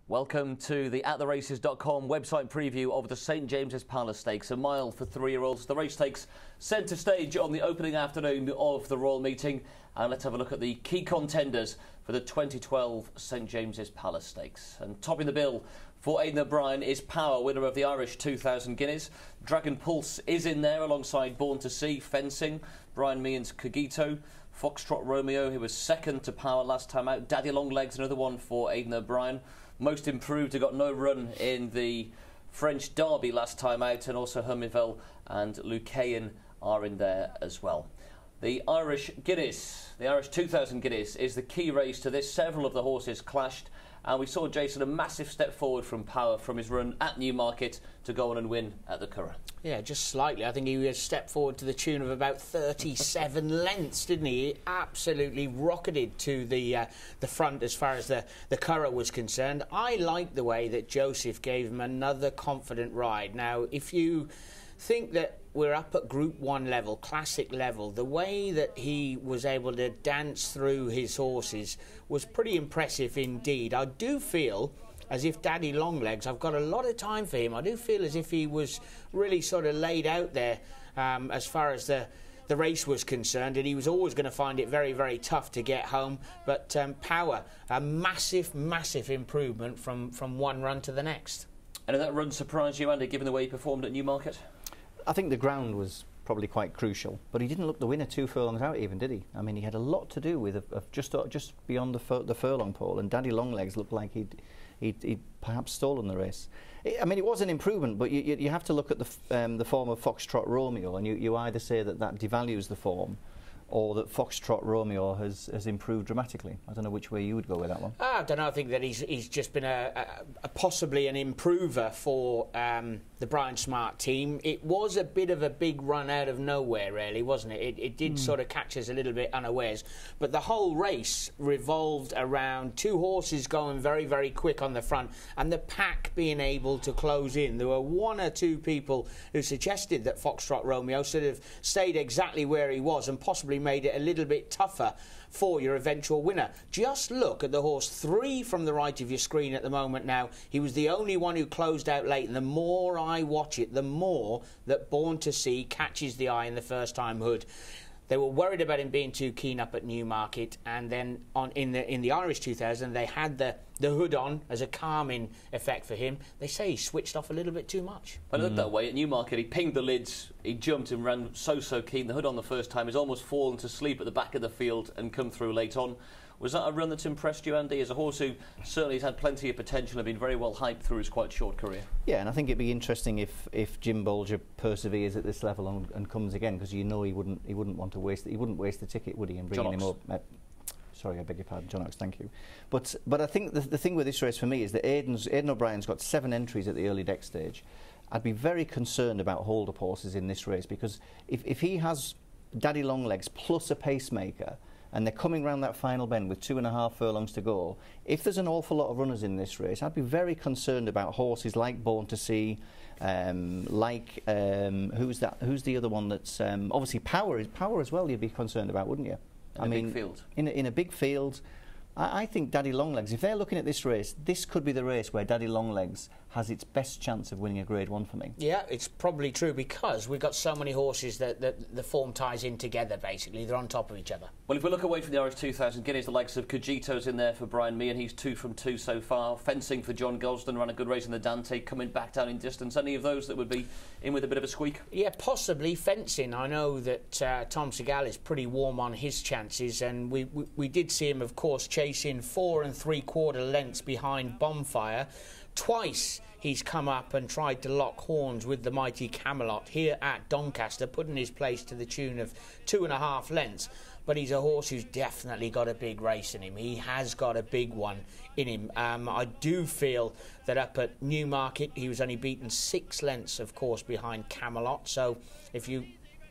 Welcome to the AtTheRaces.com website preview of the St James's Palace Stakes, a mile for 3-year-olds. The race takes centre stage on the opening afternoon of the Royal Meeting. And let's have a look at the key contenders for the 2012 St James's Palace Stakes. And topping the bill for Aidan O'Brien is Power, winner of the Irish 2,000 guineas. Dragon Pulse is in there alongside Born to Sea, Fencing, Brian Meehan's Cogito, Foxtrot Romeo, who was second to Power last time out. Daddy Longlegs, another one for Aidan O'Brien. Most Improved, who got no run in the French Derby last time out, and also Hermiville and Lucayan are in there as well. The Irish Guineas, the Irish 2,000 guineas, is the key race to this. Several of the horses clashed, and we saw Jason a massive step forward from Power from his run at Newmarket to go on and win at the Curragh. Yeah, just slightly. I think he stepped forward to the tune of about 37 lengths, didn't he? He absolutely rocketed to the front as far as the Curragh was concerned. I like the way that Joseph gave him another confident ride. Now, if you think that we're up at Group 1 level, classic level, the way that he was able to dance through his horses was pretty impressive indeed. I do feel as if Daddy Longlegs, I've got a lot of time for him. I do feel as if he was really sort of laid out there as far as the race was concerned, and he was always going to find it very, very tough to get home. But Power, a massive, massive improvement from one run to the next. And did that run surprise you, Andy, given the way he performed at Newmarket? I think the ground was probably quite crucial, but he didn't look the winner 2 furlongs out even, did he? I mean, he had a lot to do with just beyond the furlong pole, and Daddy Longlegs looked like he'd perhaps stolen the race. I mean, it was an improvement, but you have to look at the form of Foxtrot Romeo, and you either say that devalues the form, or that Foxtrot Romeo has improved dramatically. I don't know which way you would go with that one. I don't know. I think that he's just been a possibly an improver for the Brian Smart team. It was a bit of a big run out of nowhere, really, wasn't it? It did sort of catch us a little bit unawares. But the whole race revolved around 2 horses going very, very quick on the front, and the pack being able to close in. There were 1 or 2 people who suggested that Foxtrot Romeo should have stayed exactly where he was and possibly made it a little bit tougher for your eventual winner. Just look at the horse 3 from the right of your screen at the moment now. He was the only one who closed out late, and the more I watch it, the more that Born to Sea catches the eye in the first time hood. They were worried about him being too keen up at Newmarket, and then in the Irish 2000 they had the hood on as a calming effect for him. They say he switched off a little bit too much. But I looked that way at Newmarket. He pinged the lids, he jumped and ran so keen. The hood on the first time, he's almost fallen to sleep at the back of the field and come through late on. Was that a run that's impressed you, Andy, as a horse who certainly has had plenty of potential and been very well hyped through his quite short career? Yeah, and I think it'd be interesting if Jim Bolger perseveres at this level and comes again, because you know he wouldn't want to waste the ticket, would he? And bringing him up. Sorry, I beg your pardon, John Ox, thank you. But I think the thing with this race for me is that Aidan O'Brien's got 7 entries at the early deck stage. I'd be very concerned about hold-up horses in this race, because if he has Daddy Longlegs plus a pacemaker, and they're coming round that final bend with 2.5 furlongs to go, if there's an awful lot of runners in this race, I'd be very concerned about horses like Born to Sea, who's the other one that's obviously Power as well. You'd be concerned about, wouldn't you? Big field. In a big field, I think Daddy Longlegs, if they're looking at this race, this could be the race where Daddy Longlegs has its best chance of winning a Grade 1 for me. Yeah, it's probably true, because we've got so many horses that the form ties in together, basically. They're on top of each other. Well, if we look away from the Irish 2000 guineas, the likes of Cogito's in there for Brian Meehan. He's 2 from 2 so far. Fencing for John Gosden, ran a good race in the Dante, coming back down in distance. Any of those that would be in with a bit of a squeak? Yeah, possibly. Fencing, I know that Tom Segal is pretty warm on his chances, and we did see him, of course, chasing 4 3/4 lengths behind Bonfire. Twice he's come up and tried to lock horns with the mighty Camelot here at Doncaster, putting his place to the tune of 2.5 lengths. But he's a horse who's definitely got a big race in him. He has got a big one in him. I do feel that up at Newmarket he was only beaten 6 lengths, of course, behind Camelot. So if you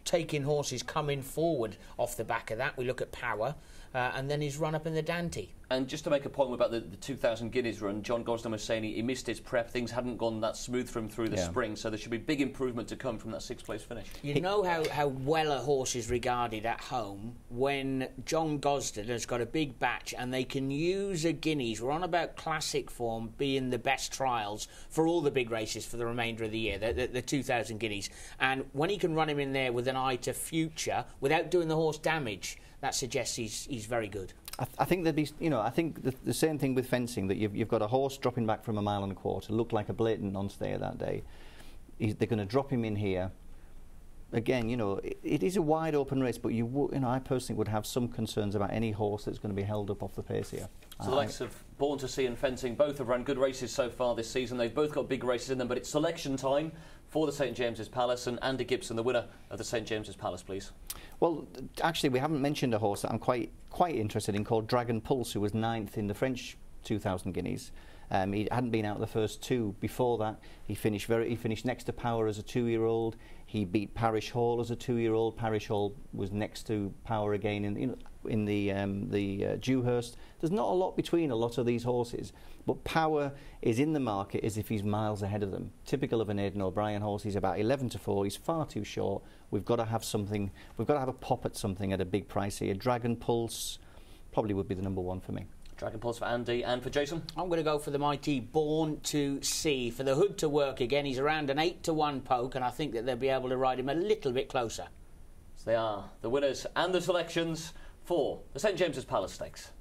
take in horses coming forward off the back of that, we look at Power. and then his run up in the Dante. And just to make a point about the 2,000 Guineas run, John Gosden was saying he missed his prep. Things hadn't gone that smooth for him through the spring, so there should be big improvement to come from that 6th place finish. You know how well a horse is regarded at home when John Gosden has got a big batch and they can use a Guineas. We're on about classic form being the best trials for all the big races for the remainder of the year, the 2,000 Guineas. And when he can run him in there with an eye to future without doing the horse damage, that suggests he's very good. I think there'd be, I think the same thing with fencing, that you've got a horse dropping back from 1.25 miles, looked like a blatant non-stayer that day. They're going to drop him in here. Again, it is a wide open race, but I personally would have some concerns about any horse that's going to be held up off the pace here. So the likes of Born to Sea and Fencing both have run good races so far this season. They've both got big races in them, but it's selection time for the St James's Palace, and Andy Gibson, the winner of the St James's Palace, please. Well, actually, we haven't mentioned a horse that I'm quite interested in called Dragon Pulse, who was 9th in the French 2,000 Guineas. He hadn't been out the first 2 before that. He finished next to Power as a 2-year-old. He beat Parish Hall as a 2-year-old. Parish Hall was next to Power again in the Dewhurst. There's not a lot between a lot of these horses, but Power is in the market as if he's miles ahead of them. Typical of an Aidan O'Brien horse. He's about 11-4. He's far too short. We've got to have something. We've got to have a pop at something at a big price here. Dragon Pulse probably would be the number 1 for me. Dragon Pulse for Andy, and for Jason? I'm going to go for the mighty Born to Sea. For the hood to work again, he's around an 8-1 poke, and I think that they'll be able to ride him a little bit closer. So they are the winners and the selections for the St James's Palace Stakes.